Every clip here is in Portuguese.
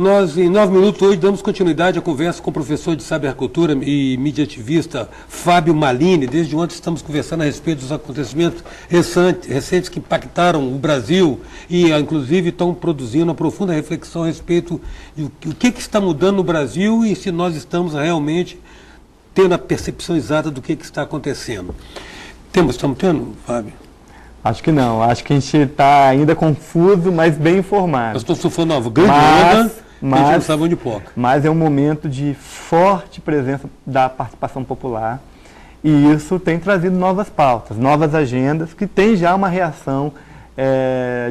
Nós, em 9 minutos, hoje, damos continuidade à conversa com o professor de cybercultura e mídia ativista Fábio Malini. Desde ontem estamos conversando a respeito dos acontecimentos recentes que impactaram o Brasil e, inclusive, estão produzindo uma profunda reflexão a respeito de o que está mudando no Brasil e se nós estamos realmente tendo a percepção exata do que está acontecendo. Estamos tendo, Fábio? Acho que não. Acho que a gente está ainda confuso, mas bem informado. Nós estamos sofrendo uma grande onda, a gente não sabe onde poca. Mas é um momento de forte presença da participação popular e isso tem trazido novas pautas, novas agendas, que tem já uma reação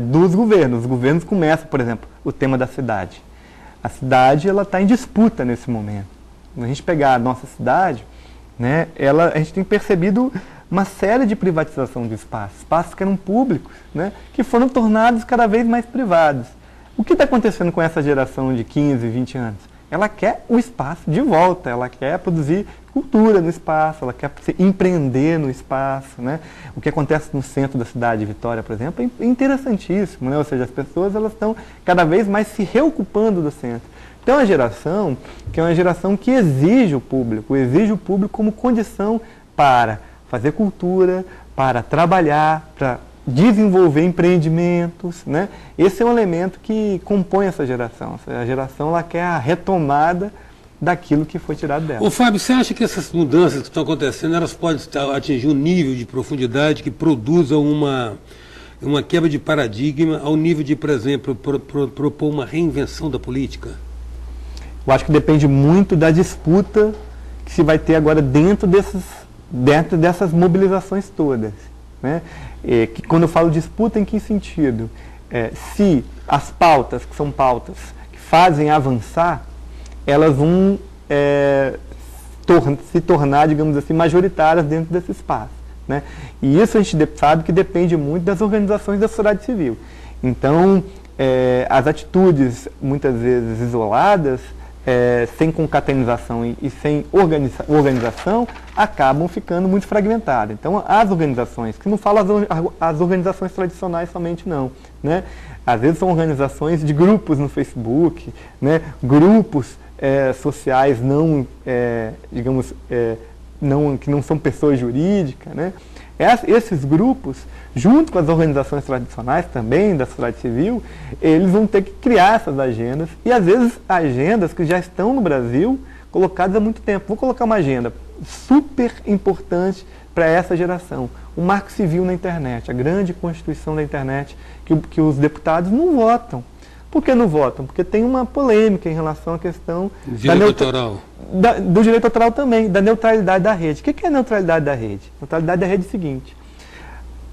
dos governos. Os governos começam, por exemplo, o tema da cidade. A cidade está em disputa nesse momento. Se a gente pegar a nossa cidade, né, a gente tem percebido uma série de privatização de espaços que eram públicos, né, que foram tornados cada vez mais privados. O que está acontecendo com essa geração de 15, 20 anos? Ela quer o espaço de volta, ela quer produzir cultura no espaço, ela quer empreender no espaço, né? O que acontece no centro da cidade de Vitória, por exemplo, é interessantíssimo, né? Ou seja, as pessoas elas estão cada vez mais se reocupando do centro. Então, a geração que é uma geração que exige o público como condição para fazer cultura, para trabalhar, para desenvolver empreendimentos, né? Esse é um elemento que compõe essa geração. A geração ela quer a retomada daquilo que foi tirado dela. Ô Fábio, você acha que essas mudanças que estão acontecendo, elas podem atingir um nível de profundidade que produza uma quebra de paradigma ao nível de, por exemplo, propor uma reinvenção da política? Eu acho que depende muito da disputa que se vai ter agora dentro dessas mobilizações todas, né? Que quando eu falo disputa, em que sentido? Se as pautas, que são pautas que fazem avançar, elas vão se tornar, digamos assim, majoritárias dentro desse espaço, né? E isso a gente sabe que depende muito das organizações da sociedade civil. Então, as atitudes, muitas vezes isoladas, sem concatenação e sem organização, acabam ficando muito fragmentadas. Então, as organizações, que não falo as organizações tradicionais somente não, né? Às vezes são organizações de grupos no Facebook, né? Grupos sociais não, que não são pessoas jurídicas, né? Esses grupos, junto com as organizações tradicionais também, da sociedade civil, eles vão ter que criar essas agendas, e às vezes agendas que já estão no Brasil, colocadas há muito tempo. Vou colocar uma agenda super importante para essa geração, o Marco Civil na internet, a grande constituição da internet, que os deputados não votam. Por que não votam? Porque tem uma polêmica em relação à questão direito autoral. Do direito autoral também, da neutralidade da rede. O que é a neutralidade da rede? A neutralidade da rede é o seguinte: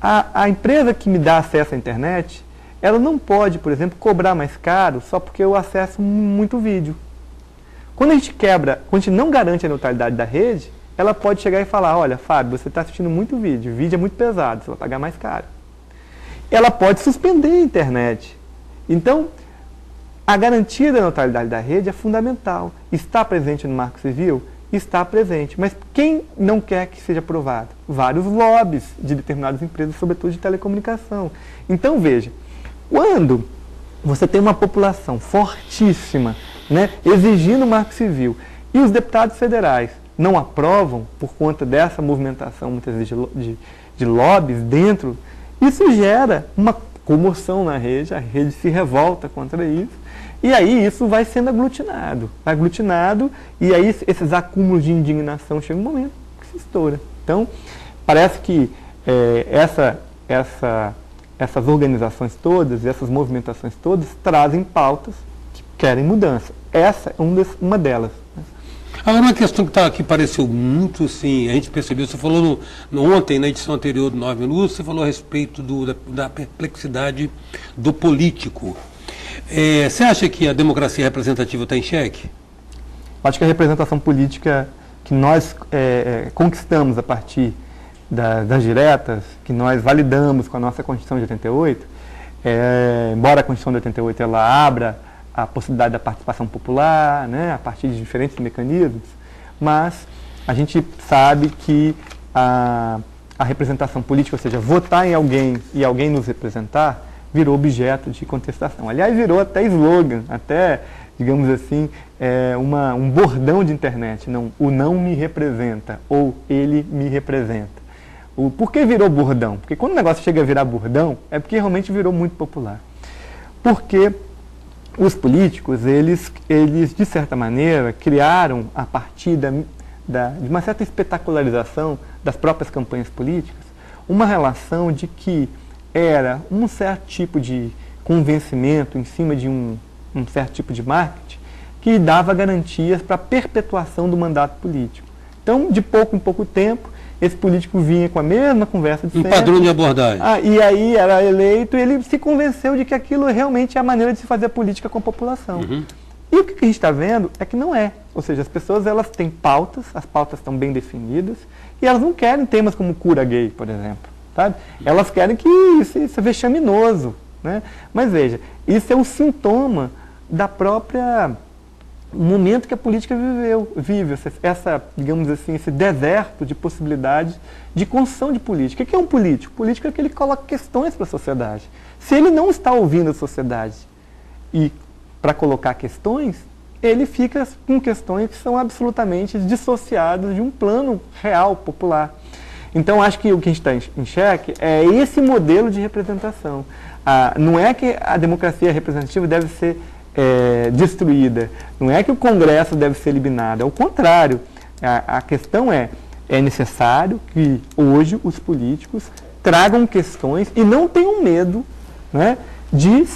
a empresa que me dá acesso à internet, ela não pode, por exemplo, cobrar mais caro só porque eu acesso muito vídeo. Quando a gente não garante a neutralidade da rede, ela pode chegar e falar: olha, Fábio, você está assistindo muito vídeo, o vídeo é muito pesado, você vai pagar mais caro. Ela pode suspender a internet. Então, a garantia da neutralidade da rede é fundamental. Está presente no Marco Civil? Está presente. Mas quem não quer que seja aprovado? Vários lobbies de determinadas empresas, sobretudo de telecomunicação. Então, veja, quando você tem uma população fortíssima, né, exigindo o Marco Civil, e os deputados federais não aprovam por conta dessa movimentação, muitas vezes, de lobbies dentro, isso gera uma comoção na rede, a rede se revolta contra isso, e aí isso vai sendo aglutinado, e aí esses acúmulos de indignação chega um momento que se estoura. Então, parece que essas organizações todas, essas movimentações todas, trazem pautas que querem mudança. Essa é uma delas. Agora, uma questão que pareceu muito, sim, a gente percebeu, você falou ontem, na edição anterior do 9 Minutos, você falou a respeito da perplexidade do político. Você acha que a democracia representativa está em xeque? Acho que a representação política que nós conquistamos a partir das diretas, que nós validamos com a nossa Constituição de 88, embora a Constituição de 88 ela abra a possibilidade da participação popular, né, a partir de diferentes mecanismos, mas a gente sabe que a representação política, ou seja, votar em alguém e alguém nos representar, virou objeto de contestação. Aliás, virou até slogan, até digamos assim, um bordão de internet. Não, o não me representa, ou ele me representa. Por que virou bordão? Porque quando o negócio chega a virar bordão, é porque realmente virou muito popular. Porque os políticos, eles de certa maneira, criaram, a partir de uma certa espetacularização das próprias campanhas políticas, uma relação de que era um certo tipo de convencimento em cima de um certo tipo de marketing que dava garantias para a perpetuação do mandato político. Então, de pouco em pouco tempo, esse político vinha com a mesma conversa de sempre. Padrão de abordagem. E aí era eleito e ele se convenceu de que aquilo realmente é a maneira de se fazer política com a população. Uhum. E o que a gente está vendo é que não é. Ou seja, as pessoas elas têm pautas, as pautas estão bem definidas, e elas não querem temas como cura gay, por exemplo. Sabe? Elas querem que isso é vexaminoso. Né? Mas veja, isso é um sintoma da própria momento que a política vive, digamos assim, esse deserto de possibilidades de construção de política. O que é um político? O político é que ele coloca questões para a sociedade. Se ele não está ouvindo a sociedade e para colocar questões, ele fica com questões que são absolutamente dissociadas de um plano real, popular. Então, acho que o que a gente está em xeque é esse modelo de representação. Não é que a democracia representativa deve ser destruída, não é que o Congresso deve ser eliminado, ao contrário. A questão é necessário que hoje os políticos tragam questões e não tenham medo, né, de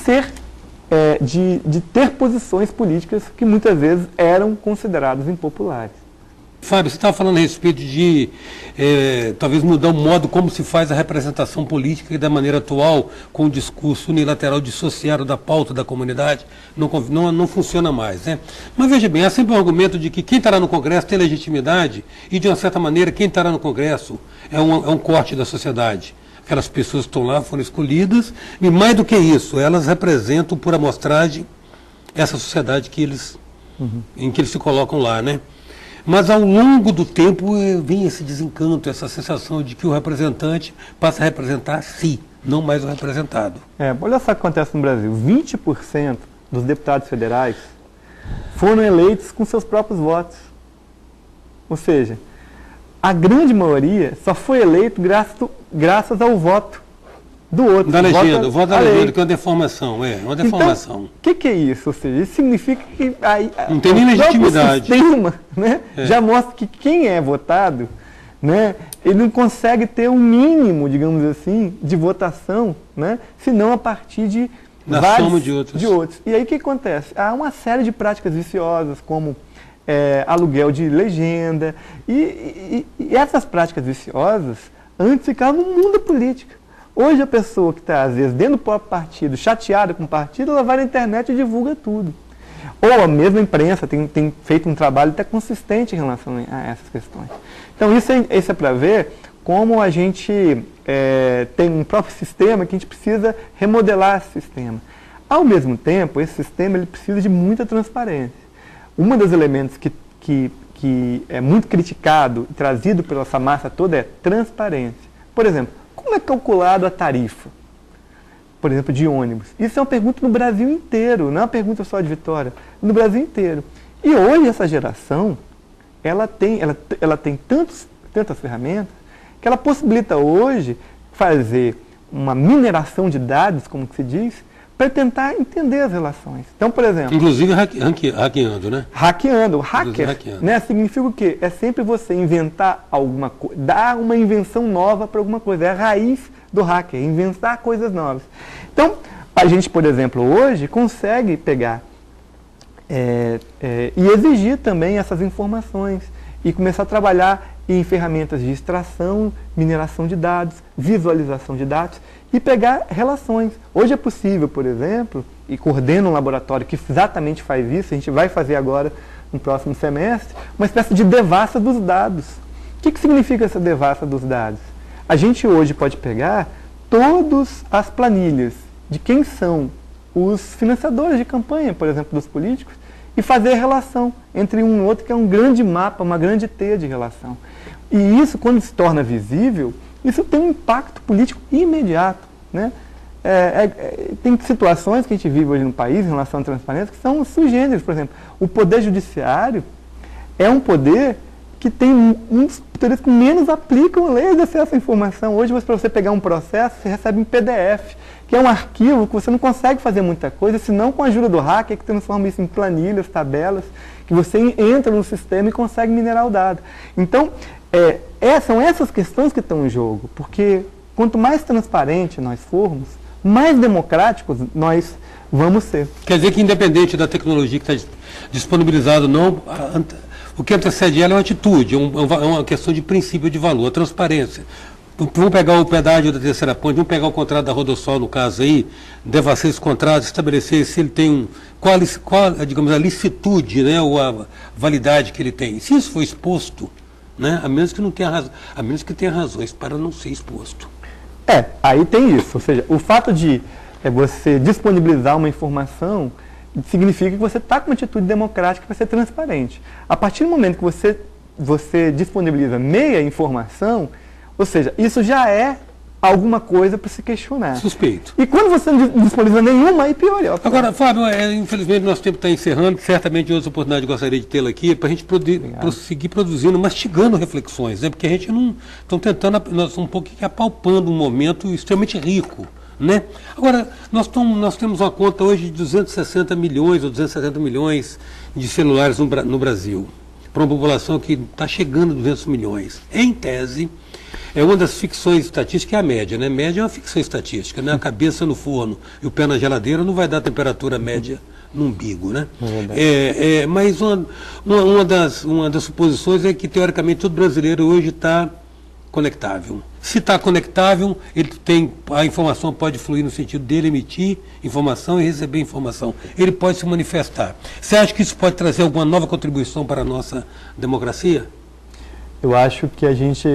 ter posições políticas que muitas vezes eram consideradas impopulares. Fábio, você estava falando a respeito de talvez mudar o modo como se faz a representação política e da maneira atual, com o discurso unilateral dissociado da pauta da comunidade, não funciona mais. Né? Mas veja bem, há sempre um argumento de que quem estará no Congresso tem legitimidade e, de uma certa maneira, quem estará no Congresso é um corte da sociedade. Aquelas pessoas que estão lá foram escolhidas e, mais do que isso, elas representam por amostragem essa sociedade em que eles se colocam lá, né? Mas ao longo do tempo vem esse desencanto, essa sensação de que o representante passa a representar a si, não mais o representado. Olha só o que acontece no Brasil. 20% dos deputados federais foram eleitos com seus próprios votos. Ou seja, a grande maioria só foi eleito graças ao voto do outro. Da legenda, o voto da legenda, que é uma deformação. Uma deformação. Então, o que é isso? Ou seja, isso significa que não tem nem legitimidade. O sistema, né, já mostra que quem é votado, né, ele não consegue ter um mínimo, digamos assim, de votação, né, senão a partir de soma de outros. E aí o que acontece? Há uma série de práticas viciosas, como aluguel de legenda, e essas práticas viciosas antes ficavam no mundo da política. Hoje a pessoa que está, às vezes, dentro do próprio partido, chateada com o partido, ela vai na internet e divulga tudo. Ou a mesma imprensa tem feito um trabalho até consistente em relação a essas questões. Então isso é para ver como a gente tem um próprio sistema que a gente precisa remodelar esse sistema. Ao mesmo tempo, esse sistema ele precisa de muita transparência. Um dos elementos que é muito criticado e trazido pela essa massa toda é transparência. Por exemplo, como é calculado a tarifa, por exemplo, de ônibus? Isso é uma pergunta no Brasil inteiro, não é uma pergunta só de Vitória, no Brasil inteiro. E hoje essa geração, ela tem tantas ferramentas, que ela possibilita hoje fazer uma mineração de dados, como que se diz, para tentar entender as relações. Então, por exemplo... Inclusive hackeando, né? Hackeando. O hacker, né, significa o quê? É sempre você inventar alguma coisa, dar uma invenção nova para alguma coisa. É a raiz do hacker, inventar coisas novas. Então, a gente, por exemplo, hoje consegue pegar e exigir também essas informações e começar a trabalhar em ferramentas de extração, mineração de dados, visualização de dados e pegar relações. Hoje é possível, por exemplo, e coordena um laboratório que exatamente faz isso, a gente vai fazer agora no próximo semestre, uma espécie de devassa dos dados. O que significa essa devassa dos dados? A gente hoje pode pegar todas as planilhas de quem são os financiadores de campanha, por exemplo, dos políticos, e fazer a relação entre um e outro, que é um grande mapa, uma grande teia de relação. E isso, quando se torna visível, isso tem um impacto político imediato, né? tem situações que a gente vive hoje no país em relação à transparência que são sui generis. Por exemplo, o poder judiciário é um poder que tem um dos poderes que menos aplicam leis de acesso à informação. Hoje, para você pegar um processo, você recebe em PDF, que é um arquivo que você não consegue fazer muita coisa, senão com a ajuda do hacker, que transforma isso em planilhas, tabelas, que você entra no sistema e consegue minerar o dado. Então, são essas questões que estão em jogo, porque quanto mais transparente nós formos, mais democráticos nós vamos ser. Quer dizer que, independente da tecnologia que está disponibilizada ou não, o que antecede ela é uma atitude, é uma questão de princípio de valor, a transparência. Vamos pegar o pedágio da Terceira Ponte, vamos pegar o contrato da Rodossol, no caso aí, devassar esse contrato, estabelecer se ele tem qual digamos, a licitude, né, ou a validade que ele tem. Se isso for exposto, né, a menos que não tenha razão, a menos que tenha razões para não ser exposto. Aí tem isso, ou seja, o fato de você disponibilizar uma informação significa que você está com uma atitude democrática para ser transparente. A partir do momento que você disponibiliza meia informação, ou seja, isso já é alguma coisa para se questionar. Suspeito. E quando você não disponibiliza nenhuma, aí pior. Agora, Fábio, infelizmente nosso tempo está encerrando, certamente em outras oportunidades gostaria de tê-lo aqui, para a gente prosseguir produzindo, mastigando reflexões, né? Porque a gente não está tentando, nós estamos um pouquinho apalpando um momento extremamente rico. Né? Agora, nós temos uma conta hoje de 260 milhões ou 270 milhões de celulares no Brasil, para uma população que está chegando a 200 milhões. Em tese, é uma das ficções estatísticas, é a média, né? Média é uma ficção estatística, né? A cabeça no forno e o pé na geladeira não vai dar temperatura média no umbigo, né? Mas uma das suposições é que, teoricamente, todo brasileiro hoje está conectável. Se está conectável, a informação pode fluir no sentido dele emitir informação e receber informação. Ele pode se manifestar. Você acha que isso pode trazer alguma nova contribuição para a nossa democracia? Eu acho que a gente,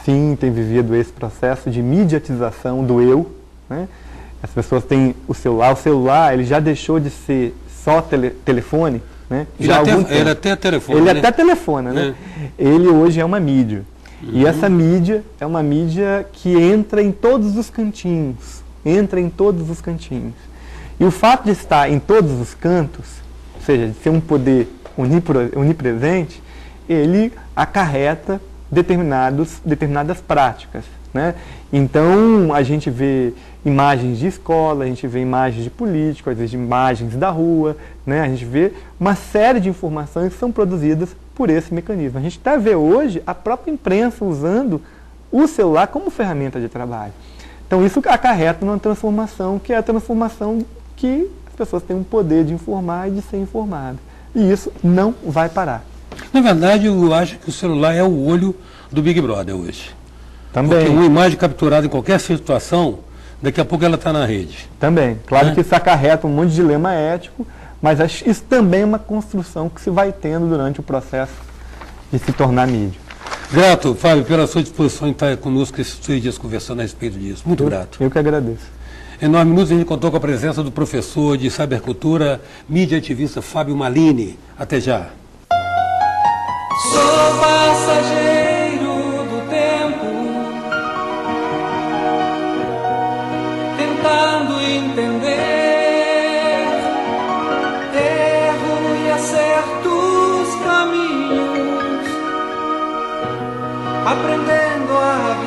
sim, tem vivido esse processo de mediatização do eu, né? As pessoas têm o celular ele já deixou de ser só telefone, né? Ele até telefona, Ele até telefona, né? Ele hoje é uma mídia. E essa mídia é uma mídia que entra em todos os cantinhos. E o fato de estar em todos os cantos, ou seja, de ser um poder onipresente, ele acarreta determinadas práticas, né? Então, a gente vê imagens de escola, a gente vê imagens de político, às vezes imagens da rua, né? A gente vê uma série de informações que são produzidas por esse mecanismo. A gente até vê hoje a própria imprensa usando o celular como ferramenta de trabalho. Então isso acarreta numa transformação, que é a transformação que as pessoas têm um poder de informar e de ser informadas. E isso não vai parar. Na verdade, eu acho que o celular é o olho do Big Brother hoje. Também. Porque uma imagem capturada em qualquer situação, daqui a pouco ela está na rede. Também. Claro que isso acarreta um monte de dilema ético, mas isso também é uma construção que se vai tendo durante o processo de se tornar mídia. Grato, Fábio, pela sua disposição em estar conosco esses 3 dias conversando a respeito disso. Muito grato. Eu que agradeço. Em 9 minutos a gente contou com a presença do professor de cybercultura, mídia ativista Fábio Malini. Até já. Sou passageiro do tempo, tentando entender erro e acertos caminhos, aprendendo a